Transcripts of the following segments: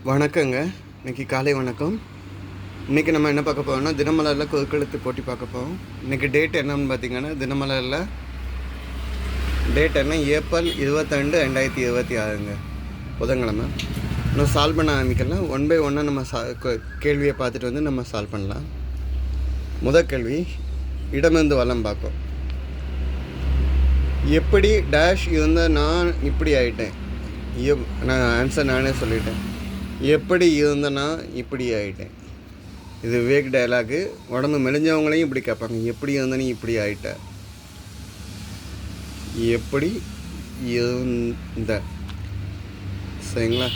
வணக்கங்க. இன்றைக்கி காலை வணக்கம். இன்றைக்கி நம்ம என்ன பார்க்க போகிறோம்னா, தினமலரில் குறுக்கெழுத்து போட்டி பார்க்க போகிறோம். இன்றைக்கி டேட் என்னன்னு பார்த்தீங்கன்னா, தினமலரில் டேட் என்ன, ஏப்ரல் 22, 2026ங்க, புதன்கிழமை. இன்னும் சால்வ் பண்ண ஆரம்பிக்கலாம். ஒன் பை ஒன்னாக நம்ம கேள்வியை பார்த்துட்டு வந்து நம்ம சால்வ் பண்ணலாம். முதல் கேள்வி, இடமிருந்து வலம் பார்ப்போம். எப்படி டேஷ் இருந்தால் நான் இப்படி ஆகிட்டேன். நான் ஆன்சர் நானே சொல்லிட்டேன். எப்படி இருந்தேன்னா இப்படி ஆகிட்டேன். இது விவேக் டயலாகு. உடம்பு மெலிஞ்சவங்களையும் இப்படி கேட்பாங்க, எப்படி இருந்தனே இப்படி ஆகிட்ட, எப்படி இருந்த. சரிங்களா?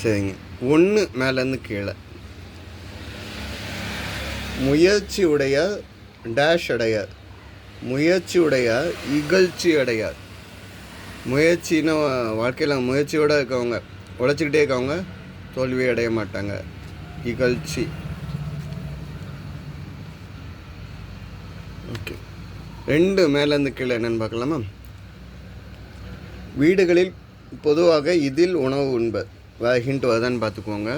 சரிங்க. ஒன்று மேலேருந்து கீழே. முயற்சி உடையார் டேஷ் அடையார். முயற்சி உடையார் இகழ்ச்சி அடையார். முயற்சின்னு வாழ்க்கையில் முயற்சியோடு இருக்கவங்க, உழைச்சிக்கிட்டே இருக்கவங்க தோல்வி அடைய மாட்டாங்க. இகழ்ச்சி. ஓகே. 2 மேலேருந்து கீழே என்னென்னு பார்க்கலாமா? வீடுகளில் பொதுவாக இதில் உணவு உண்பர். வேறு ஹிண்ட் வருதான்னு பார்த்துக்குவோங்க.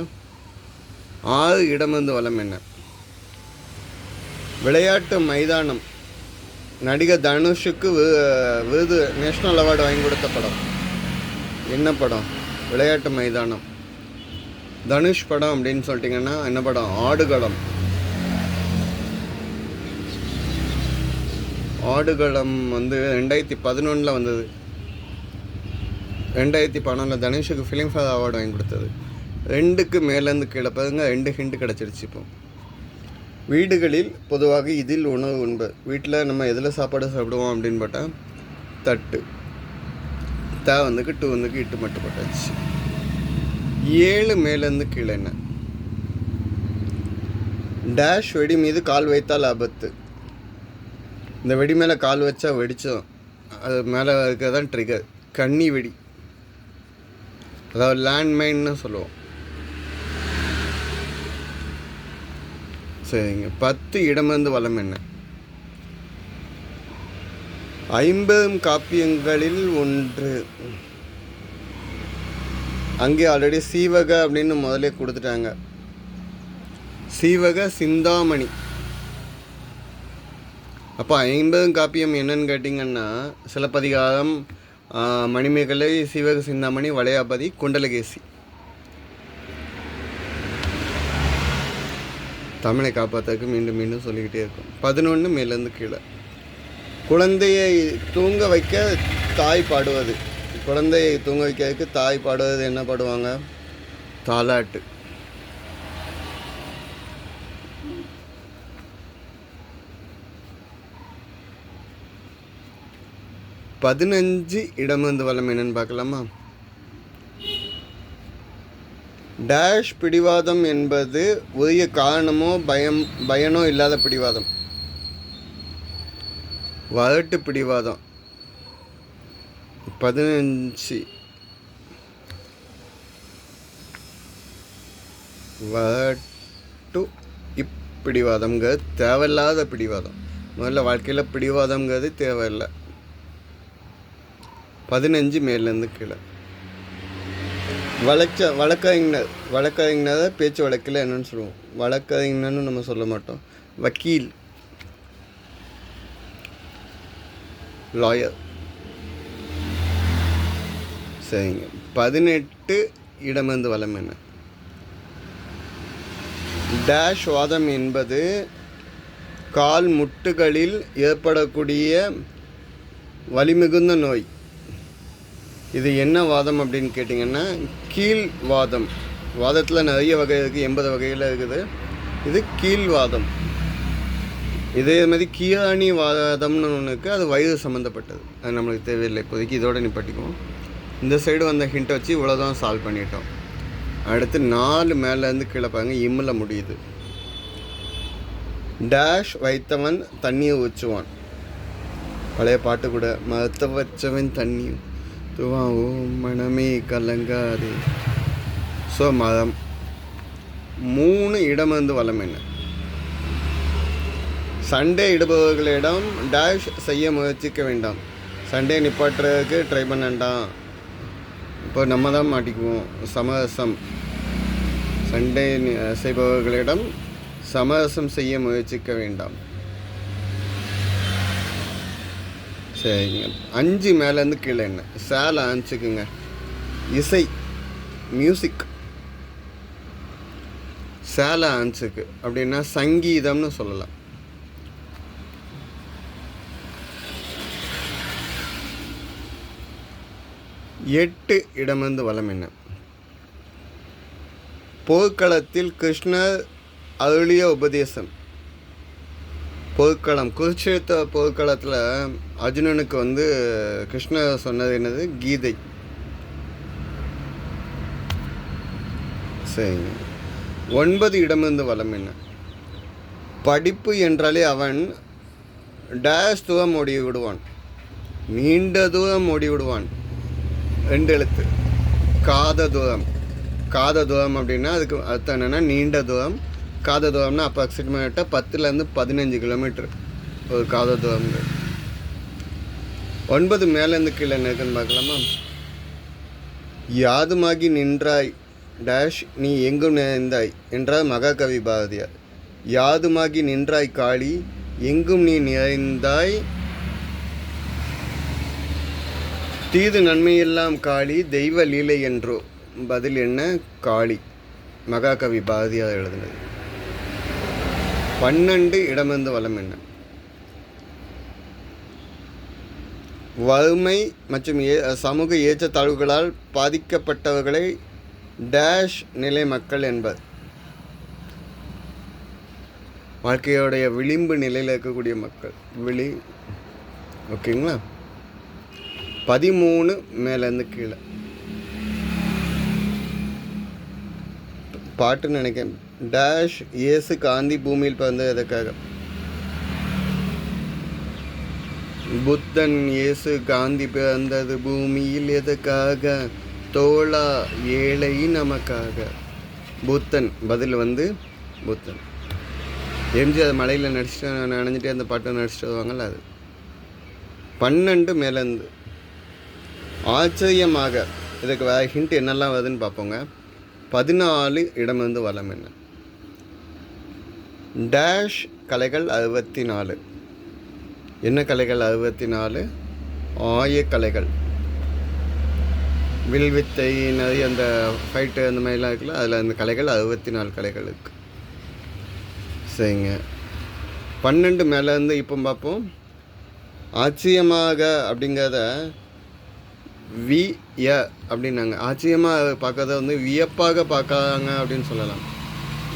6 இடமிருந்து வலம் என்ன? விளையாட்டு மைதானம். நடிகர் தனுஷுக்கு விருது, நேஷ்னல் அவார்டு வாங்கி கொடுத்த படம் என்ன படம்? விளையாட்டு மைதானம். தனுஷ் படம் அப்படின்னு சொல்லிட்டிங்கன்னா என்ன படம்? ஆடுகளம். ஆடுகளம் 2011 வந்தது. 2012 தனுஷுக்கு ஃபிலிம்ஃபேர் அவார்டு வாங்கி கொடுத்தது. 2க்கு மேலேருந்து கீழே பாருங்க, 2 ஹிண்ட் கிடச்சிருச்சு. இப்போ வீடுகளில் பொதுவாக இதில் உணவு உண்பர். வீட்டில் நம்ம எதில் சாப்பாடு சாப்பிடுவோம் அப்படின்னு பார்த்தா தட்டு. டூ இட்டு மட்டும் போட்டாச்சு. 7 மேலேருந்து கீழே என்ன? டேஷ் வெடி மீது கால் வைத்தால் ஆபத்து. இந்த வெடி மேலே கால் வச்சா வெடிச்சோம், அது மேலே இருக்கிறதான் ட்ரிகர். கன்னி வெடி, அதாவது லேண்ட்மைன்னு சொல்லுவோம். சரிங்க. 10 இடமிருந்து வலம் என்ன? 50 காப்பியங்களில் ஒன்று. அங்கே ஆல்ரெடி சீவக அப்படின்னு முதலே கொடுத்துட்டாங்க. சீவக சிந்தாமணி. அப்போ 50 காப்பியம் என்னன்னு கேட்டிங்கன்னா, சிலப்பதிகாரம், மணிமேகலை, சீவக சிந்தாமணி, வளையாபதி, குண்டலகேசி. தமிழை காப்பாற்றுறதுக்கு மீண்டும் மீண்டும் சொல்லிக்கிட்டே இருக்கும். 11 மேலேருந்து கீழே. குழந்தையை தூங்க வைக்க தாய் பாடுவது. குழந்தையை தூங்க வைக்கிறதுக்கு தாய் பாடுவது என்ன பாடுவாங்க? தாலாட்டு. பதினஞ்சு இடமிருந்து வலம் என்னன்னு பார்க்கலாமா? டேஷ் பிடிவாதம் என்பது உரிய காரணமோ பயனோ இல்லாத பிடிவாதம். வறட்டு பிடிவாதம். 15 வறட்டு இப்பிடிவாதம்ங்கிறது தேவையில்லாத பிடிவாதம். முதல்ல வாழ்க்கையில் பிடிவாதம்ங்கிறது தேவையில்லை. 15 மேலேருந்து கீழே. வழக்கறிஞர் பேச்சு வழக்கில் என்னன்னு சொல்லுவோம்? வழக்கறிஞர்னு நம்ம சொல்ல மாட்டோம், வக்கீல், லாயர். சரிங்க. 18 இடமிருந்து வலம் என்ன? டேஷ் வாதம் என்பது கால் முட்டுகளில் ஏற்படக்கூடிய வலிமிகுந்த நோய். இது என்ன வாதம் அப்படின்னு கேட்டிங்கன்னா, கீழ் வாதம். வாதத்தில் நிறைய வகை இருக்குது, 80 வகையில் இருக்குது. இது கீழ்வாதம். இதே மாதிரி கீழாணி வாதம்னு ஒன்று இருக்குது, அது வயது சம்மந்தப்பட்டது. அது நம்மளுக்கு தேவையில்லை இப்போதைக்கு, இதோடு நிப்பாட்டிக்குவோம். இந்த சைடு வந்த ஹிண்ட்டை வச்சு இவ்வளோதான் சால்வ் பண்ணிட்டோம். அடுத்து 4 மேலேருந்து கீழே பாருங்க, இம்மில் முடியுது. டேஷ் வைத்தவன் தண்ணியை ஊற்றுவான். பழைய பாட்டு கூட, மரத்தை வச்சவன் தண்ணி துவான் ஓ மனமே கலங்காதே. ஸோ மரம். 3 இடமிருந்து வலம் என்ன? சண்டே இடுபவர்களிடம் டேஷ் செய்ய முயற்சிக்க வேண்டாம். சண்டே நிப்பாட்டுறதுக்கு ட்ரை பண்ண வேண்டாம். இப்போ நம்ம தான் மாட்டிக்குவோம். சமரசம் சண்டை செய்பவர்களிடம் சமரசம் செய்ய முயற்சிக்க வேண்டாம். சரிங்க. 5 மேலேருந்து கீழே என்ன? சேலை ஆரம்பிச்சுக்குங்க. இசை, மியூசிக். சேலை ஆன்ஸுக்கு அப்படின்னா சங்கீதம்னு சொல்லலாம். எட்டு இடமிருந்து வலம் என்ன? போர்க்களத்தில் கிருஷ்ணர் அருளிய உபதேசம். போர்க்களம், குருட்சேத்திர போர்க்களத்தில் அர்ஜுனனுக்கு கிருஷ்ணர் சொன்னது என்னது? கீதை. சரிங்க. 9 இடமிருந்து வலம் என்ன? படிப்பு என்றாலே அவன் டேஷ் தூரம் ஓடி விடுவான், நீண்ட தூரம் ஓடி விடுவான். 2 எழுத்து. காத தூரம். காத தூரம் அப்படின்னா அதுக்கு அர்த்தம் என்னென்னா நீண்ட தூரம். காத தூரம்னா அப்ராக்சிமேட்டாக 10லேருந்து 15 கிலோமீட்டர் ஒரு காத தூரம்ங்க. 9 மேலேருந்து கீழே என்ன இருக்குன்னு பார்க்கலாமா? யாதுமாகி நின்றாய் டேஷ் நீ எங்கும் நிறைந்தாய் என்றார் மகாகவி பாரதியார். யாதுமாகி நின்றாய் காளி எங்கும் நீ நிறைந்தாய், தீது நன்மையெல்லாம் காளி தெய்வ லீலை என்றோ. பதில் என்ன? காளி. மகாகவி பாரதியார் எழுதினது. 12 இடமிருந்து வலம் என்ன? வறுமை மற்றும் சமூக ஏற்றத்தாழ்வுகளால் பாதிக்கப்பட்டவர்களை டேஷ் நிலை மக்கள் என்பர். வாழ்க்கையோடைய விளிம்பு நிலையில் இருக்கக்கூடிய மக்கள். ஓகேங்களா? 13 மேலேருந்து கீழே பாட்டுன்னு நினைக்கிறேன். டேஷ் இயேசு காந்தி பூமியில் பிறந்தது எதற்காக? புத்தன் இயேசு காந்தி பிறந்தது பூமியில் எதற்காக? தோளா ஏழை நமக்காக. புத்தன். பதில் புத்தன். எம்ஜிஆர் மலையில் நடிச்சுட்டு நினைஞ்சிட்டே அந்த பாட்டை நடிச்சுட்டு வருவாங்கள்ல, அது. 12 மேலேருந்து ஆச்சரியமாக. இதுக்கு வேறு ஹிண்ட் என்னெல்லாம் வருதுன்னு பார்ப்போங்க. 14 இடமிருந்து வலம் என்ன? டேஷ் கலைகள் 64. என்ன கலைகள் 64? ஆயக்கலைகள். வில்வித்தை நிறைய அந்த ஃபைட்டு அந்த மாதிரிலாம் இருக்குல்ல, அதில் அந்த கலைகள் 64 கலைகள் இருக்குது. சரிங்க. 12 மேலேருந்து இப்போ பார்ப்போம். ஆச்சரியமாக அப்படிங்கிறத அப்படின்னாங்க. ஆச்சரியமாக பார்க்கறத வியப்பாக பார்க்காங்க அப்படின்னு சொல்லலாம்.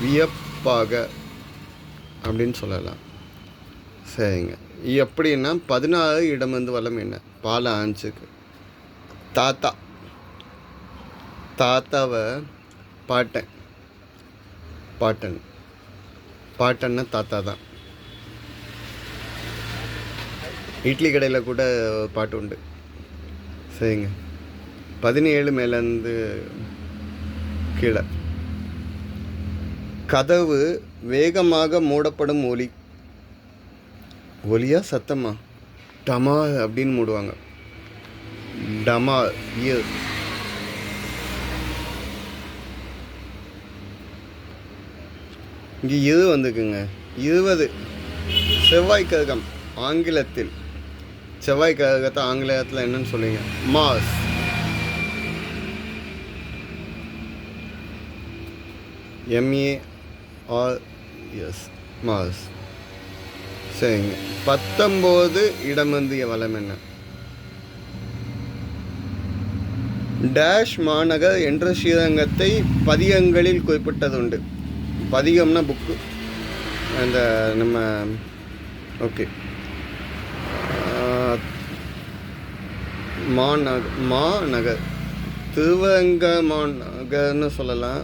வியப்பாக அப்படின்னு சொல்லலாம். சரிங்க. எப்படின்னா 16 இடமிருந்து வலம் என்ன? பால ஆன்ஸுக்கு. தாத்தா. தாத்தாவை பாட்டன். பாட்டன்னா தாத்தா தான். இட்லி கடையில் கூட பாட்டு உண்டு. சரிங்க. 17 மேலேருந்து கீழே. கதவு வேகமாக மூடப்படும் ஒலி. ஒலியா சத்தமா? டமா அப்படின்னு மூடுவாங்க. டமா. இங்கே இது வந்துக்குங்க. 20 செவ்வாய் கிரகம். ஆங்கிலத்தில் செவ்வாய் கிரகத்தை ஆங்கிலத்தில் என்னன்னு சொல்லுவீங்க? மாஸ். MARS. மாஸ். சரிங்க. 19 இடமிருந்து வலம் என்ன? டேஷ் மாநகர் என்ற ஸ்ரீரங்கத்தை பதிகங்களில் குறிப்பிட்டதுண்டு. பதிகம்னா புக்கு. அந்த நம்ம ஓகே மாநகர் திருவரங்க மாநகர்னு சொல்லலாம்.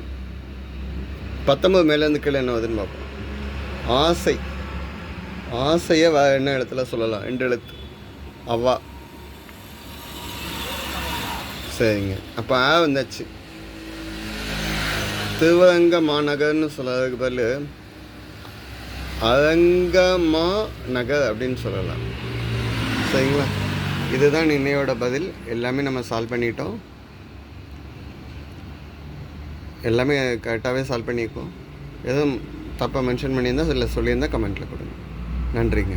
19 மேலேருந்து கீழே என்ன வருதுன்னு பார்ப்போம். ஆசை. ஆசையை வேறு என்ன இடத்துல சொல்லலாம்? 2 எழுத்து. அவ்வா. சரிங்க. அப்போ வந்தாச்சு. திருவரங்க மாநகர்னு சொல்கிறதுக்கு பதில் அரங்கமா நகர் அப்படின்னு சொல்லலாம். சரிங்களா? இதுதான் இன்னையோட பதில். எல்லாமே நம்ம சால்வ் பண்ணிட்டோம். எல்லாமே கரெக்டாகவே சால்வ் பண்ணியிருக்கோம். எதுவும் தப்பாக மென்ஷன் பண்ணியிருந்தால் அதில் சொல்லியிருந்தால் கமெண்ட்டில் கொடுங்க. நன்றிங்க.